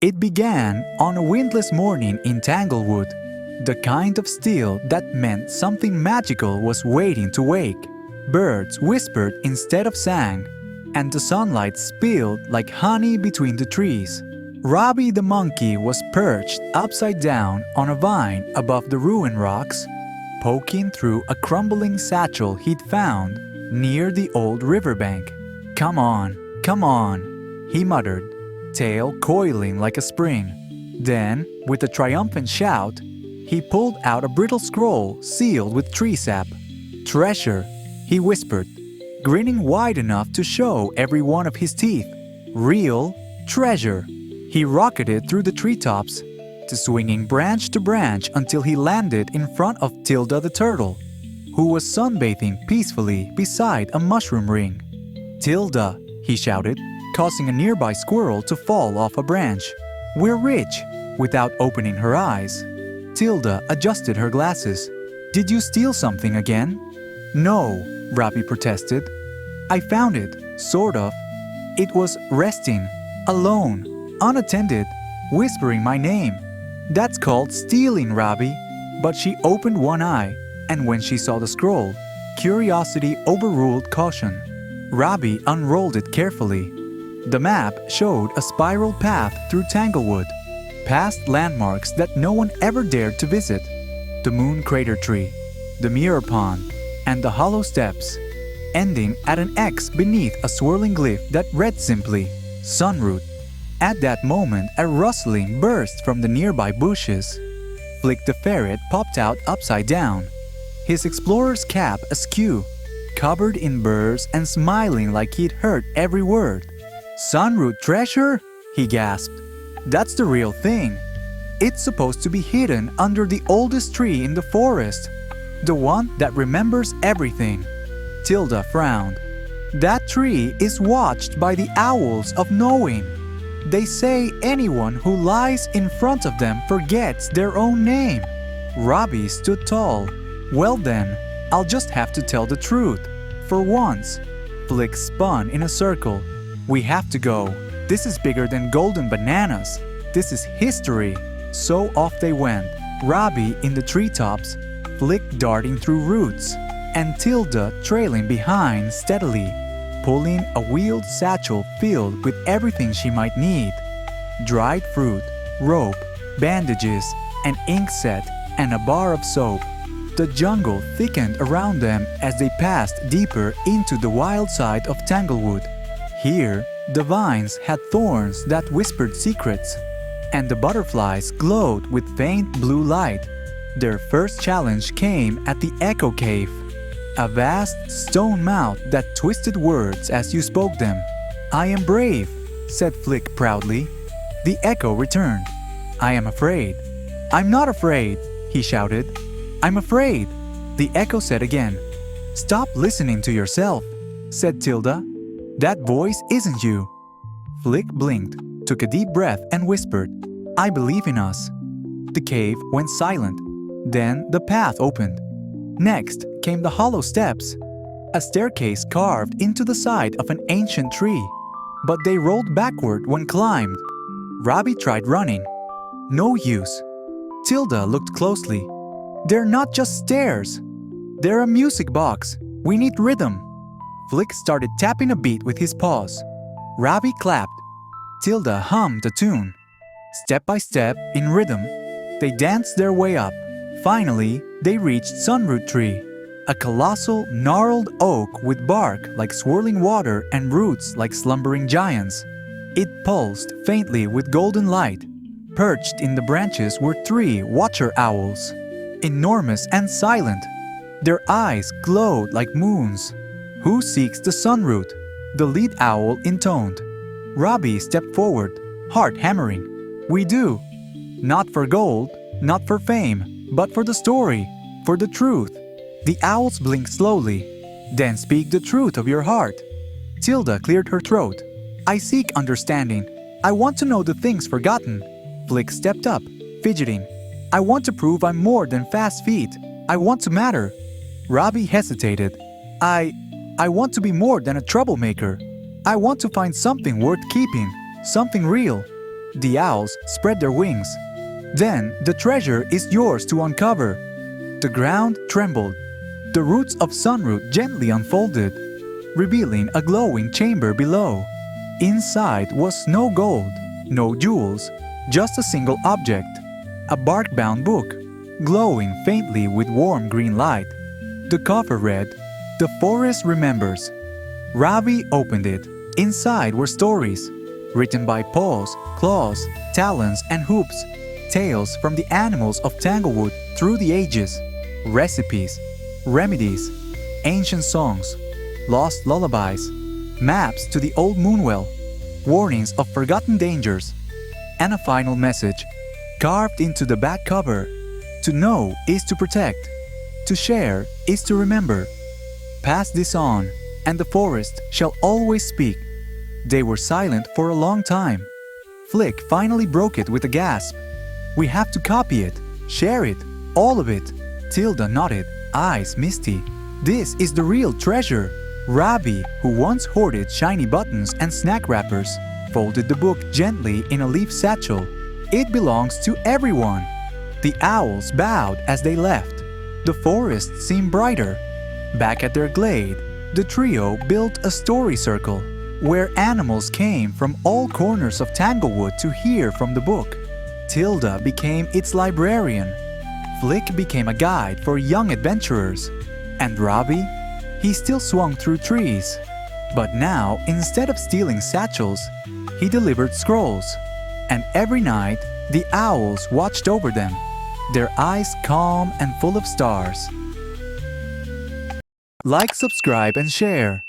It began on a windless morning in Tanglewood, the kind of still that meant something magical was waiting to wake. Birds whispered instead of sang, and the sunlight spilled like honey between the trees. Robbie the monkey was perched upside down on a vine above the ruined rocks, poking through a crumbling satchel he'd found near the old riverbank. Come on, he muttered, tail coiling like a spring. Then, with a triumphant shout, he pulled out a brittle scroll sealed with tree sap. Treasure, he whispered, grinning wide enough to show every one of his teeth. Real treasure. He rocketed through the treetops, to swinging branch to branch until he landed in front of Tilda the turtle, who was sunbathing peacefully beside a mushroom ring. Tilda, he shouted, causing a nearby squirrel to fall off a branch. We're rich, without opening her eyes. Tilda adjusted her glasses. Did you steal something again? No, Robbie protested. I found it, sort of. It was resting, alone, unattended, whispering my name. That's called stealing, Robbie. But she opened one eye, and when she saw the scroll, curiosity overruled caution. Robbie unrolled it carefully. The map showed a spiral path through Tanglewood, past landmarks that no one ever dared to visit. The moon crater tree, the mirror pond, and the hollow steps, ending at an X beneath a swirling glyph that read simply, Sunroot. At that moment, a rustling burst from the nearby bushes. Flick the ferret popped out upside down, his explorer's cap askew, covered in burrs and smiling like he'd heard every word. Sunroot treasure? He gasped. That's the real thing. It's supposed to be hidden under the oldest tree in the forest, the one that remembers everything. Tilda frowned. That tree is watched by the owls of knowing. They say anyone who lies in front of them forgets their own name. Robbie stood tall. Well then, I'll just have to tell the truth. For once. Flick spun in a circle. We have to go. This is bigger than golden bananas. This is history. So off they went. Robbie in the treetops, Flick darting through roots, and Tilda trailing behind steadily, pulling a wheeled satchel filled with everything she might need. Dried fruit, rope, bandages, an ink set, and a bar of soap. The jungle thickened around them as they passed deeper into the wild side of Tanglewood. Here, the vines had thorns that whispered secrets, and the butterflies glowed with faint blue light. Their first challenge came at the Echo Cave, a vast stone mouth that twisted words as you spoke them. I am brave, said Flick proudly. The echo returned. I am afraid. I'm not afraid, he shouted. I'm afraid, the echo said again. Stop listening to yourself, said Tilda. That voice isn't you. Flick blinked, took a deep breath and whispered, I believe in us. The cave went silent. Then the path opened. Next came the hollow steps, a staircase carved into the side of an ancient tree. But they rolled backward when climbed. Robbie tried running. No use. Tilda looked closely. They're not just stairs. They're a music box. We need rhythm. Flick started tapping a beat with his paws. Robbie clapped. Tilda hummed a tune. Step by step, in rhythm, they danced their way up. Finally, they reached Sunroot Tree, a colossal, gnarled oak with bark like swirling water and roots like slumbering giants. It pulsed faintly with golden light. Perched in the branches were 3 watcher owls, enormous and silent. Their eyes glowed like moons. Who seeks the sunroot? The lead owl intoned. Robbie stepped forward, heart hammering. We do. Not for gold, not for fame, but for the story, for the truth. The owls blinked slowly. Then speak the truth of your heart. Tilda cleared her throat. I seek understanding. I want to know the things forgotten. Flick stepped up, fidgeting. I want to prove I'm more than fast feet. I want to matter. Robbie hesitated. I want to be more than a troublemaker. I want to find something worth keeping, something real. The owls spread their wings. Then the treasure is yours to uncover. The ground trembled. The roots of sunroot gently unfolded, revealing a glowing chamber below. Inside was no gold, no jewels, just a single object, a bark-bound book, glowing faintly with warm green light. The cover read, "The Forest Remembers." Ravi opened it. Inside were stories, written by paws, claws, talons, and hooves, tales from the animals of Tanglewood through the ages, recipes, remedies, ancient songs, lost lullabies, maps to the old moonwell, warnings of forgotten dangers, and a final message, carved into the back cover. To know is to protect. To share is to remember. Pass this on, and the forest shall always speak. They were silent for a long time. Flick finally broke it with a gasp. "We have to copy it, share it, all of it." Tilda nodded, eyes misty. "This is the real treasure." Ravi, who once hoarded shiny buttons and snack wrappers, folded the book gently in a leaf satchel. "It belongs to everyone." The owls bowed as they left. The forest seemed brighter. Back at their glade, the trio built a story circle, where animals came from all corners of Tanglewood to hear from the book. Tilda became its librarian. Flick became a guide for young adventurers. And Ravi? He still swung through trees. But now, instead of stealing satchels, he delivered scrolls. And every night, the owls watched over them, their eyes calm and full of stars. Like, subscribe, and share.